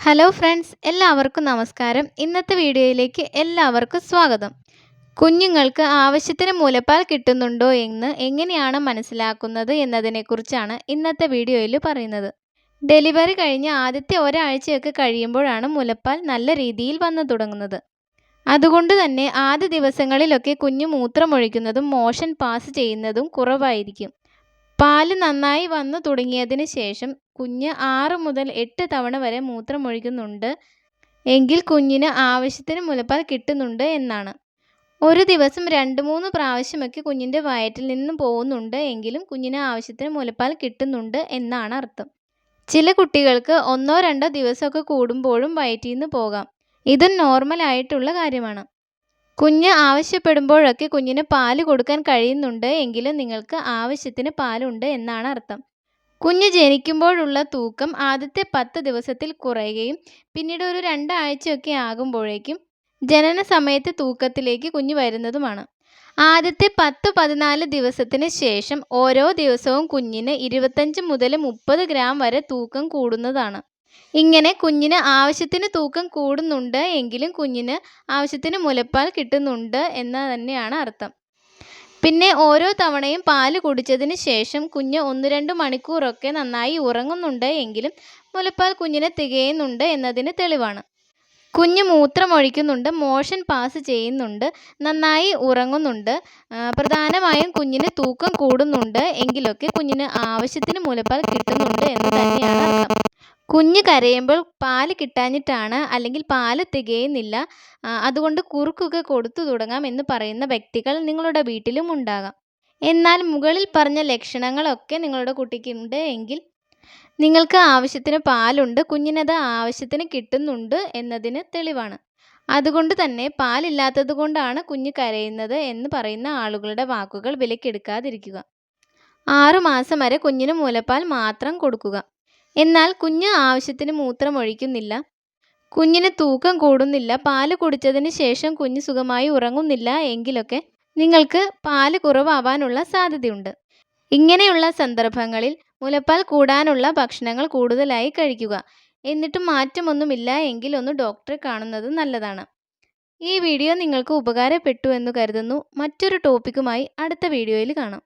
Hello friends, എല്ലാവർക്കും നമസ്കാരം. ഇന്നത്തെ വീഡിയോയിലേക്ക് എല്ലാവർക്കും സ്വാഗതം. കുഞ്ഞുങ്ങൾക്ക് ആവശ്യത്തിന് മുലപ്പാൽ കിട്ടുന്നുണ്ടോ എന്ന് എങ്ങനെയാണ് മനസ്സിലാക്കുന്നത് എന്നതിനെക്കുറിച്ചാണ് ഇന്നത്തെ വീഡിയോയിൽ പറയുന്നത്. ഡെലിവറി കഴിഞ്ഞ് ആദ്യത്തെ ഒരാഴ്ചയൊക്കെ കഴിയുമ്പോഴാണ് മുലപ്പാൽ നല്ല രീതിയിൽ വന്നു തുടങ്ങുന്നത്. അതുകൊണ്ട് തന്നെ ആദ്യ ദിവസങ്ങളിലൊക്കെ കുഞ്ഞ് മൂത്രമൊഴിക്കുന്നതും മോഷൻ പാസ് ചെയ്യുന്നതും കുറവായിരിക്കും. പാല് നന്നായി വന്നു തുടങ്ങിയതിന് ശേഷം കുഞ്ഞ് 6 മുതൽ 8 തവണ വരെ മൂത്രമൊഴിക്കുന്നുണ്ട് എങ്കിൽ കുഞ്ഞിന് ആവശ്യത്തിന് മുലപ്പാൽ കിട്ടുന്നുണ്ട് എന്നാണ്. ഒരു ദിവസം 2-3 പ്രാവശ്യമൊക്കെ കുഞ്ഞിൻ്റെ വയറ്റിൽ നിന്ന് പോകുന്നുണ്ട് എങ്കിലും കുഞ്ഞിന് ആവശ്യത്തിന് മുലപ്പാൽ കിട്ടുന്നുണ്ട് എന്നാണ് അർത്ഥം. ചില കുട്ടികൾക്ക് 1-2 ദിവസമൊക്കെ കൂടുമ്പോഴും വയറ്റിൽ നിന്ന് പോകാം. ഇതും നോർമൽ ആയിട്ടുള്ള കാര്യമാണ്. കുഞ്ഞ് ആവശ്യപ്പെടുമ്പോഴൊക്കെ കുഞ്ഞിന് പാല് കൊടുക്കാൻ കഴിയുന്നുണ്ട് എങ്കിലും നിങ്ങൾക്ക് ആവശ്യത്തിന് പാലുണ്ട് എന്നാണ് അർത്ഥം. കുഞ്ഞ് ജനിക്കുമ്പോഴുള്ള തൂക്കം ആദ്യത്തെ 10 ദിവസത്തിൽ കുറയുകയും പിന്നീട് ഒരു 2 ആഴ്ചയൊക്കെ ആകുമ്പോഴേക്കും ജനന സമയത്തെ തൂക്കത്തിലേക്ക് കുഞ്ഞ് വരുന്നതുമാണ്. ആദ്യത്തെ 10-14 ദിവസത്തിന് ശേഷം ഓരോ ദിവസവും കുഞ്ഞിന് 25 മുതൽ 30 ഗ്രാം വരെ തൂക്കം കൂടുന്നതാണ്. ഇങ്ങനെ കുഞ്ഞിന് ആവശ്യത്തിന് തൂക്കം കൂടുന്നുണ്ട് എങ്കിലും കുഞ്ഞിന് ആവശ്യത്തിന് മുലപ്പാൽ കിട്ടുന്നുണ്ട് എന്ന് തന്നെയാണ് അർത്ഥം. പിന്നെ ഓരോ തവണയും പാല് കുടിച്ചതിന് ശേഷം കുഞ്ഞ് 1-2 മണിക്കൂറൊക്കെ നന്നായി ഉറങ്ങുന്നുണ്ട് എങ്കിലും മുലപ്പാൽ കുഞ്ഞിന് തികയുന്നുണ്ട് എന്നതിന് തെളിവാണ്. കുഞ്ഞ് മൂത്രമൊഴിക്കുന്നുണ്ട്, മോഷൻ പാസ് ചെയ്യുന്നുണ്ട്, നന്നായി ഉറങ്ങുന്നുണ്ട്, പ്രധാനമായും കുഞ്ഞിന് തൂക്കം കൂടുന്നുണ്ട് എങ്കിലൊക്കെ കുഞ്ഞിന് ആവശ്യത്തിന് മുലപ്പാൽ കിട്ടുന്നുണ്ട് എന്ന് തന്നെയാണ് അർത്ഥം. കുഞ്ഞ് കരയുമ്പോൾ പാല് കിട്ടാഞ്ഞിട്ടാണ് അല്ലെങ്കിൽ പാല് തികയുന്നില്ല, അതുകൊണ്ട് കുറുക്കൊക്കെ കൊടുത്തു തുടങ്ങാം എന്ന് പറയുന്ന വ്യക്തികൾ നിങ്ങളുടെ വീട്ടിലും ഉണ്ടാകാം. എന്നാൽ മുകളിൽ പറഞ്ഞ ലക്ഷണങ്ങളൊക്കെ നിങ്ങളുടെ കുട്ടിക്കുണ്ട് എങ്കിൽ നിങ്ങൾക്ക് ആവശ്യത്തിന് പാലുണ്ട്, കുഞ്ഞിനത് ആവശ്യത്തിന് കിട്ടുന്നുണ്ട് എന്നതിന് തെളിവാണ്. അതുകൊണ്ട് തന്നെ പാലില്ലാത്തത് കൊണ്ടാണ് കുഞ്ഞ് കരയുന്നത് എന്ന് പറയുന്ന ആളുകളുടെ വാക്കുകൾ വിലക്കെടുക്കാതിരിക്കുക. 6 മാസം വരെ കുഞ്ഞിന് മുലപ്പാൽ മാത്രം കൊടുക്കുക. എന്നാൽ കുഞ്ഞ് ആവശ്യത്തിന് മൂത്രമൊഴിക്കുന്നില്ല, കുഞ്ഞിന് തൂക്കം കൂടുന്നില്ല, പാല് കുടിച്ചതിന് ശേഷം കുഞ്ഞ് സുഖമായി ഉറങ്ങുന്നില്ല എങ്കിലൊക്കെ നിങ്ങൾക്ക് പാല് കുറവാവാനുള്ള സാധ്യതയുണ്ട്. ഇങ്ങനെയുള്ള സന്ദർഭങ്ങളിൽ മുലപ്പാൽ കൂടാനുള്ള ഭക്ഷണങ്ങൾ കൂടുതലായി കഴിക്കുക. എന്നിട്ടും മാറ്റമൊന്നുമില്ല എങ്കിൽ ഒന്ന് ഡോക്ടറെ കാണുന്നത് നല്ലതാണ്. ഈ വീഡിയോ നിങ്ങൾക്ക് ഉപകാരപ്പെട്ടു എന്ന് കരുതുന്നു. മറ്റൊരു ടോപ്പിക്കുമായി അടുത്ത വീഡിയോയിൽ കാണാം.